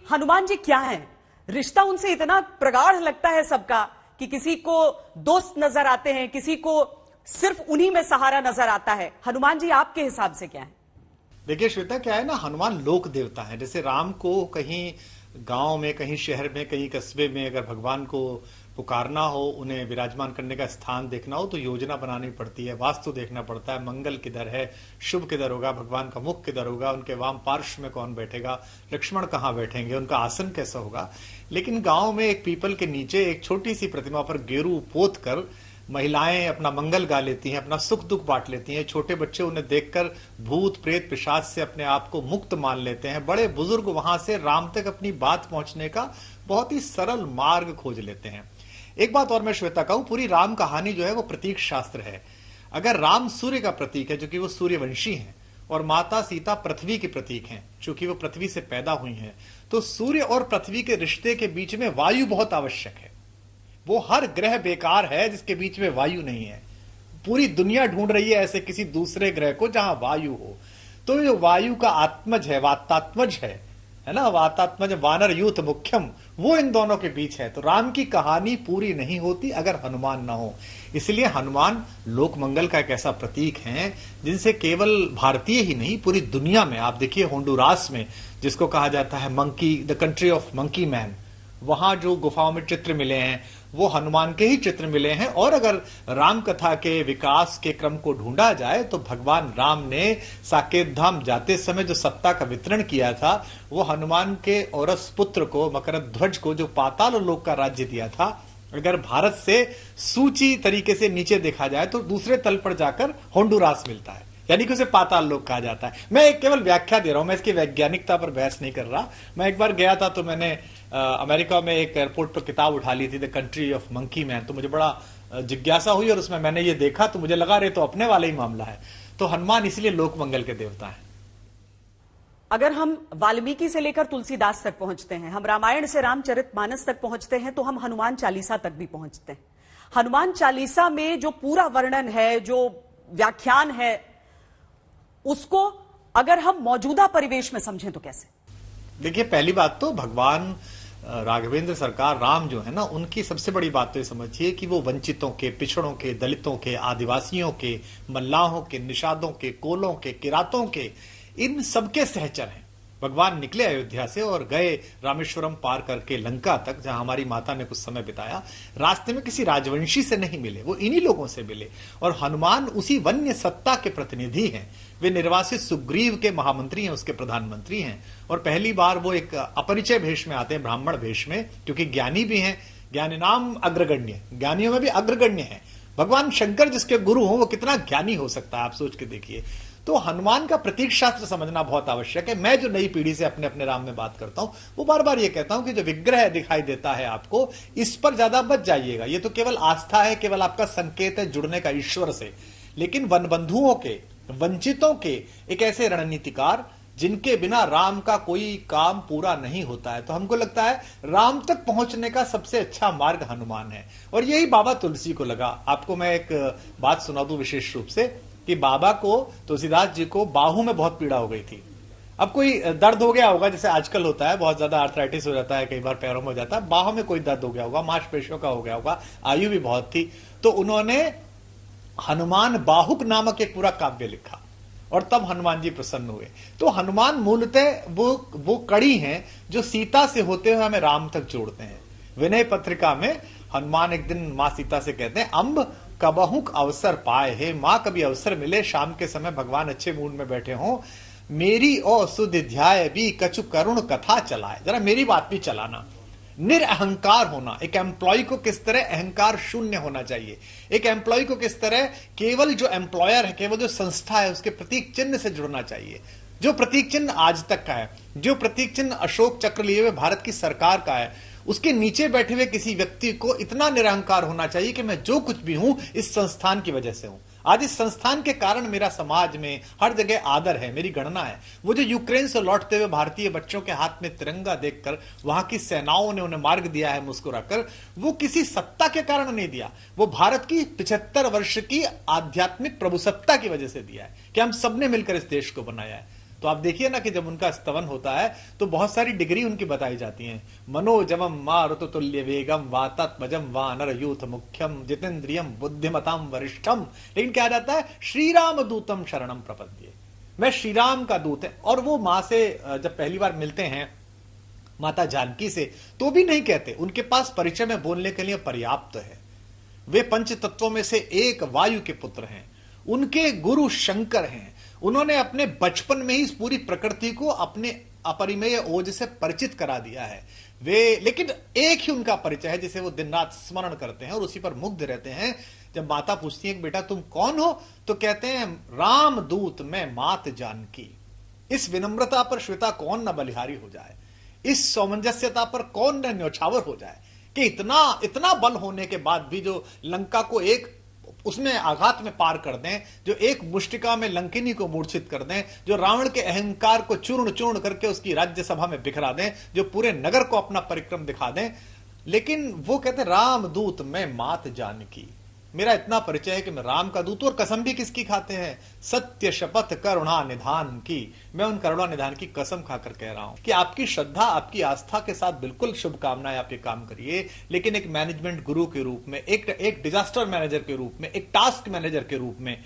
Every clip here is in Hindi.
हनुमान जी क्या हैं? रिश्ता उनसे इतना प्रगाढ़ लगता है सबका कि किसी को दोस्त नजर आते हैं, किसी को सिर्फ उन्हीं में सहारा नजर आता है। हनुमान जी आपके हिसाब से क्या है? देखिए श्वेता, क्या है ना, हनुमान लोक देवता है। जैसे राम को कहीं गांव में, कहीं शहर में, कहीं कस्बे में अगर भगवान को पुकारना हो, उन्हें विराजमान करने का स्थान देखना हो, तो योजना बनानी पड़ती है, वास्तु देखना पड़ता है, मंगल किधर है, शुभ किधर होगा, भगवान का मुख किधर होगा, उनके वाम पार्श्व में कौन बैठेगा, लक्ष्मण कहाँ बैठेंगे, उनका आसन कैसा होगा। लेकिन गांव में एक पीपल के नीचे एक छोटी सी प्रतिमा पर गेरू पोत कर महिलाएं अपना मंगल गा लेती हैं, अपना सुख दुख बांट लेती हैं। छोटे बच्चे उन्हें देखकर भूत प्रेत पिशाच से अपने आप को मुक्त मान लेते हैं। बड़े बुजुर्ग वहां से राम तक अपनी बात पहुंचने का बहुत ही सरल मार्ग खोज लेते हैं। एक बात और मैं श्वेता कहूं, पूरी राम कहानी जो है वो प्रतीक शास्त्र है। अगर राम सूर्य का प्रतीक है, जो कि वो सूर्यवंशी हैं, और माता सीता पृथ्वी की प्रतीक हैं, चूंकि वो पृथ्वी से पैदा हुई हैं, तो सूर्य और पृथ्वी के रिश्ते के बीच में वायु बहुत आवश्यक है। वो हर ग्रह बेकार है जिसके बीच में वायु नहीं है। पूरी दुनिया ढूंढ रही है ऐसे किसी दूसरे ग्रह को जहां वायु हो। तो ये वायु का आत्मज है, वातात्मज है ना, वातात्मज वानर यूथ मुख्यम, वो इन दोनों के बीच है। तो राम की कहानी पूरी नहीं होती अगर हनुमान ना हो। इसलिए हनुमान लोक मंगल का एक ऐसा प्रतीक है जिनसे केवल भारतीय ही नहीं, पूरी दुनिया में, आप देखिए होंडुरास में, जिसको कहा जाता है monkey, the country of monkey man, वहां जो गुफाओं में चित्र मिले हैं वो हनुमान के ही चित्र मिले हैं। और अगर राम कथा के विकास के क्रम को ढूंढा जाए तो भगवान राम ने साकेत धाम जाते समय जो सत्ता का वितरण किया था, वो हनुमान के औरस पुत्र को, मकरध्वज को, जो पाताल लोक का राज्य दिया था, अगर भारत से सूची तरीके से नीचे देखा जाए तो दूसरे तल पर जाकर होंडुरास मिलता है, यानी कि उसे पाताल लोक कहा जाता है। मैं एक केवल व्याख्या दे रहा हूं, मैं इसकी वैज्ञानिकता पर बहस नहीं कर रहा। मैं एक बार गया था तो मैंने अमेरिका में एक एयरपोर्ट पर किताब उठा ली थी, the country of monkey man. तो मुझे बड़ा जिज्ञासा हुई और उसमें मैंने ये देखा तो मुझे लगा रे तो अपने वाला ही मामला है। तो हनुमान इसलिए लोक मंगल के देवता है। अगर हम वाल्मीकि से लेकर तुलसीदास तक पहुंचते हैं, हम रामायण से रामचरितमानस तक पहुंचते हैं, तो हम हनुमान चालीसा तक भी पहुंचते हैं। हनुमान चालीसा में जो पूरा वर्णन है, जो व्याख्यान है, उसको अगर हम मौजूदा परिवेश में समझें तो कैसे? देखिए, पहली बात तो भगवान राघवेंद्र सरकार राम जो है ना, उनकी सबसे बड़ी बात तो ये समझिए कि वो वंचितों के, पिछड़ों के, दलितों के, आदिवासियों के, मल्लाहों के, निषादों के, कोलों के, किरातों के, इन सबके सहचर हैं। भगवान निकले अयोध्या से और गए रामेश्वरम पार करके लंका तक, जहां हमारी माता ने कुछ समय बिताया। रास्ते में किसी राजवंशी से नहीं मिले, वो इन्हीं लोगों से मिले। और हनुमान उसी वन्य सत्ता के प्रतिनिधि हैं। वे निर्वासित सुग्रीव के महामंत्री हैं, उसके प्रधानमंत्री हैं। और पहली बार वो एक अपरिचय भेष में आते हैं, ब्राह्मण भेष में, क्योंकि ज्ञानी भी हैं। ज्ञानी नाम अग्रगण्य, ज्ञानियों में भी अग्रगण्य है। भगवान शंकर जिसके गुरु हो, वो कितना ज्ञानी हो सकता है, आप सोच के देखिए। तो हनुमान का प्रतीक शास्त्र समझना बहुत आवश्यक है। मैं जो नई पीढ़ी से अपने अपने राम में बात करता हूं, वो बार बार ये कहता हूं कि जो विग्रह दिखाई देता है आपको, इस पर ज्यादा बच जाइएगा। ये तो केवल आस्था है, केवल आपका संकेत है जुड़ने का ईश्वर से। लेकिन वनबंधुओं के, वंचितों के एक ऐसे रणनीतिकार जिनके बिना राम का कोई काम पूरा नहीं होता है, तो हमको लगता है राम तक पहुंचने का सबसे अच्छा मार्ग हनुमान है। और यही बाबा तुलसी को लगा। आपको मैं एक बात सुना दूं विशेष रूप से, कि बाबा को, तुलसीदास जी को बाहू में बहुत पीड़ा हो गई थी। अब कोई दर्द हो गया होगा, जैसे आजकल होता है, बहुत ज्यादा आर्थराइटिस हो जाता है, कई बार पैरों में हो जाता है, बाहों में कोई दर्द हो गया होगा, मांसपेशियों का हो गया होगा, आयु भी बहुत थी। तो उन्होंने हनुमान बाहुक नामक एक पूरा काव्य लिखा और तब हनुमान जी प्रसन्न हुए। तो हनुमान मूलतः वो कड़ी हैं जो सीता से होते हुए हमें राम तक जोड़ते हैं। विनय पत्रिका में हनुमान एक दिन मां सीता से कहते हैं, अम्ब कबहुक अवसर पाए, हे मां कभी अवसर मिले, शाम के समय भगवान अच्छे मूड में बैठे हों, मेरी ओ सुध ध्याय भी कछु करुण कथा चलाए, जरा मेरी बात भी चलाना। निरअहंकार होना, एक एम्प्लॉय को किस तरह अहंकार शून्य होना चाहिए, एक एम्प्लॉय को किस तरह केवल जो एम्प्लॉयर है, केवल जो संस्था है, उसके प्रतीक चिन्ह से जुड़ना चाहिए। जो प्रतीक चिन्ह आज तक का है, जो प्रतीक चिन्ह अशोक चक्र लिए हुए भारत की सरकार का है, उसके नीचे बैठे हुए किसी व्यक्ति को इतना निरहंकार होना चाहिए कि मैं जो कुछ भी हूं इस संस्थान की वजह से हूं। आज इस संस्थान के कारण मेरा समाज में हर जगह आदर है, मेरी गणना है। वो जो यूक्रेन से लौटते हुए भारतीय बच्चों के हाथ में तिरंगा देखकर वहां की सेनाओं ने उन्हें मार्ग दिया है मुस्कुराकर, वो किसी सत्ता के कारण नहीं दिया, वो भारत की 75 वर्ष की आध्यात्मिक प्रभुसत्ता की वजह से दिया है कि हम सबने मिलकर इस देश को बनाया है। तो आप देखिए ना कि जब उनका स्तवन होता है तो बहुत सारी डिग्री उनकी बताई जाती हैं। मनोजवम मारुत तुल्य वेगम वातात्मजम वानर यूथ मुख्यम जितेंद्रियम बुद्धिमताम वरिष्ठम। लेकिन क्या जाता है, श्री राम दूतम शरणम प्रपद्ये, मैं श्री राम का दूत है। और वो मां से जब पहली बार मिलते हैं माता जानकी से, तो भी नहीं कहते, उनके पास परिचय में बोलने के लिए पर्याप्त है। वे पंच तत्वों में से एक वायु के पुत्र हैं, उनके गुरु शंकर हैं। उन्होंने अपने बचपन में ही इस पूरी प्रकृति को अपने अपरिमेय ओज से परिचित करा दिया है। वे लेकिन एक ही उनका परिचय है जिसे वो दिन रात स्मरण करते हैं और उसी पर मुग्ध रहते हैं। जब माता पूछती है कि बेटा तुम कौन हो, तो कहते हैं राम दूत मैं मात जानकी। इस विनम्रता पर श्वेता कौन न बलिहारी हो जाए, इस सामंजस्यता पर कौन न न्योछावर हो जाए कि इतना इतना बल होने के बाद भी जो लंका को एक उसमें आघात में पार कर दें, जो एक मुष्टिका में लंकिनी को मूर्छित कर दें, जो रावण के अहंकार को चूर्ण चूर्ण करके उसकी राज्यसभा में बिखरा दें, जो पूरे नगर को अपना परिक्रम दिखा दें। लेकिन वो कहते रामदूत मैं मात जानकी, मेरा इतना परिचय है कि मैं राम का दूत। और कसम भी किसकी खाते हैं, सत्य शपथ करुणा निधान की। मैं उन करुणा निधान की कसम खाकर कह रहा हूं कि आपकी श्रद्धा आपकी आस्था के साथ बिल्कुल शुभकामनाएं, आप ये काम करिए। लेकिन एक मैनेजमेंट गुरु के रूप में, एक डिजास्टर मैनेजर के रूप में, एक टास्क मैनेजर के रूप में,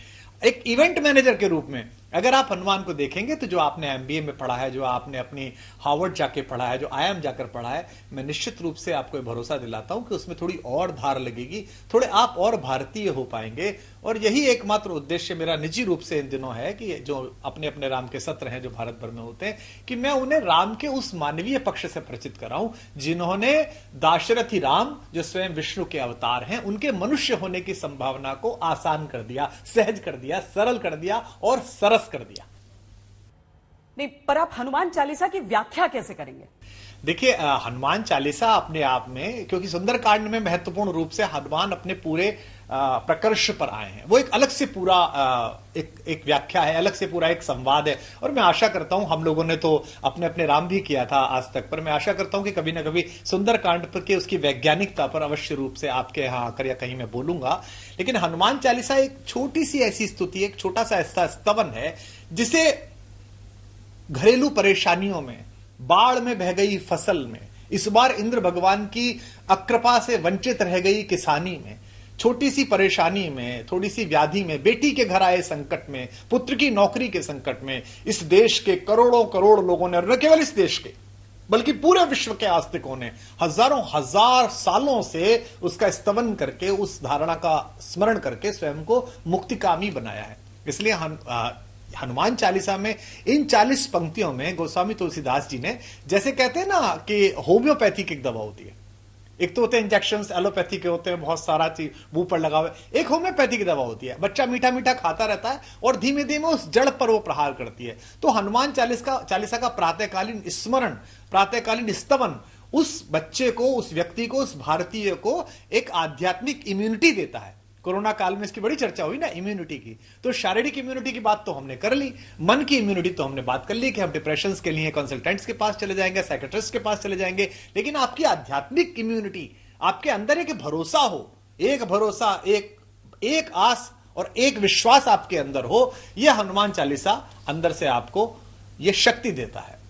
एक इवेंट मैनेजर के रूप में अगर आप हनुमान को देखेंगे तो जो आपने एमबीए में पढ़ा है, जो आपने अपनी हार्वर्ड जाके पढ़ा है, जो आईआईएम जाकर पढ़ा है, मैं निश्चित रूप से आपको भरोसा दिलाता हूं कि उसमें थोड़ी और धार लगेगी, थोड़े आप और भारतीय हो पाएंगे। और यही एकमात्र उद्देश्य मेरा निजी रूप से इन दिनों है कि जो अपने अपने राम के सत्र हैं जो भारत भर में होते हैं, कि मैं उन्हें राम के उस मानवीय पक्ष से परिचित कराऊं जिन्होंने दाशरथी राम, जो स्वयं विष्णु के अवतार हैं, उनके मनुष्य होने की संभावना को आसान कर दिया, सहज कर दिया, सरल कर दिया और सरस कर दिया। नहीं, पर आप हनुमान चालीसा की व्याख्या कैसे करेंगे? देखिए, हनुमान चालीसा अपने आप में, क्योंकि सुंदरकांड में महत्वपूर्ण रूप से हनुमान अपने पूरे प्रकर्ष पर आए हैं, वो एक अलग से पूरा एक व्याख्या है, अलग से पूरा एक संवाद है। और मैं आशा करता हूं, हम लोगों ने तो अपने अपने राम भी किया था आज तक, पर मैं आशा करता हूं कि कभी ना कभी सुंदरकांड पर के उसकी वैज्ञानिकता पर अवश्य रूप से आपके यहां आकर या कहीं मैं बोलूंगा। लेकिन हनुमान चालीसा एक छोटी सी ऐसी स्तुति, एक छोटा सा ऐसा स्तवन है जिसे घरेलू परेशानियों में, बाढ़ में बह गई फसल में, इस बार इंद्र भगवान की अकृपा से वंचित रह गई किसानी में, छोटी सी परेशानी में, थोड़ी सी व्याधि में, बेटी के घर आए संकट में, पुत्र की नौकरी के संकट में, इस देश के करोड़ों करोड़ लोगों ने, न केवल इस देश के बल्कि पूरे विश्व के आस्तिकों ने हजारों हजार सालों से उसका स्तवन करके, उस धारणा का स्मरण करके स्वयं को मुक्तिकामी बनाया है। इसलिए हनुमान चालीसा में इन 40 पंक्तियों में गोस्वामी तुलसीदास जी ने, जैसे कहते हैं ना कि होम्योपैथिक एक दवा होती है, एक तो होते हैं इंजेक्शंस, एलोपैथी के होते हैं, बहुत सारा चीज मुंह पर लगा हुआ, एक होम्योपैथिक दवा होती है, बच्चा मीठा मीठा खाता रहता है और धीमे धीमे उस जड़ पर वो प्रहार करती है। तो हनुमान चालीसा का प्रातःकालीन स्मरण, प्रातःकालीन स्तवन उस बच्चे को, उस व्यक्ति को, उस भारतीय को एक आध्यात्मिक इम्यूनिटी देता है। कोरोना काल में इसकी बड़ी चर्चा हुई ना, इम्यूनिटी की। तो शारीरिक इम्यूनिटी की बात तो हमने कर ली, मन की इम्यूनिटी तो हमने बात कर ली कि हम डिप्रेशन के लिए कंसल्टेंट्स के पास चले जाएंगे, साइकेट्रिस्ट के पास चले जाएंगे। लेकिन आपकी आध्यात्मिक इम्यूनिटी, आपके अंदर एक भरोसा हो, एक भरोसा, एक आस और एक विश्वास आपके अंदर हो, यह हनुमान चालीसा अंदर से आपको यह शक्ति देता है।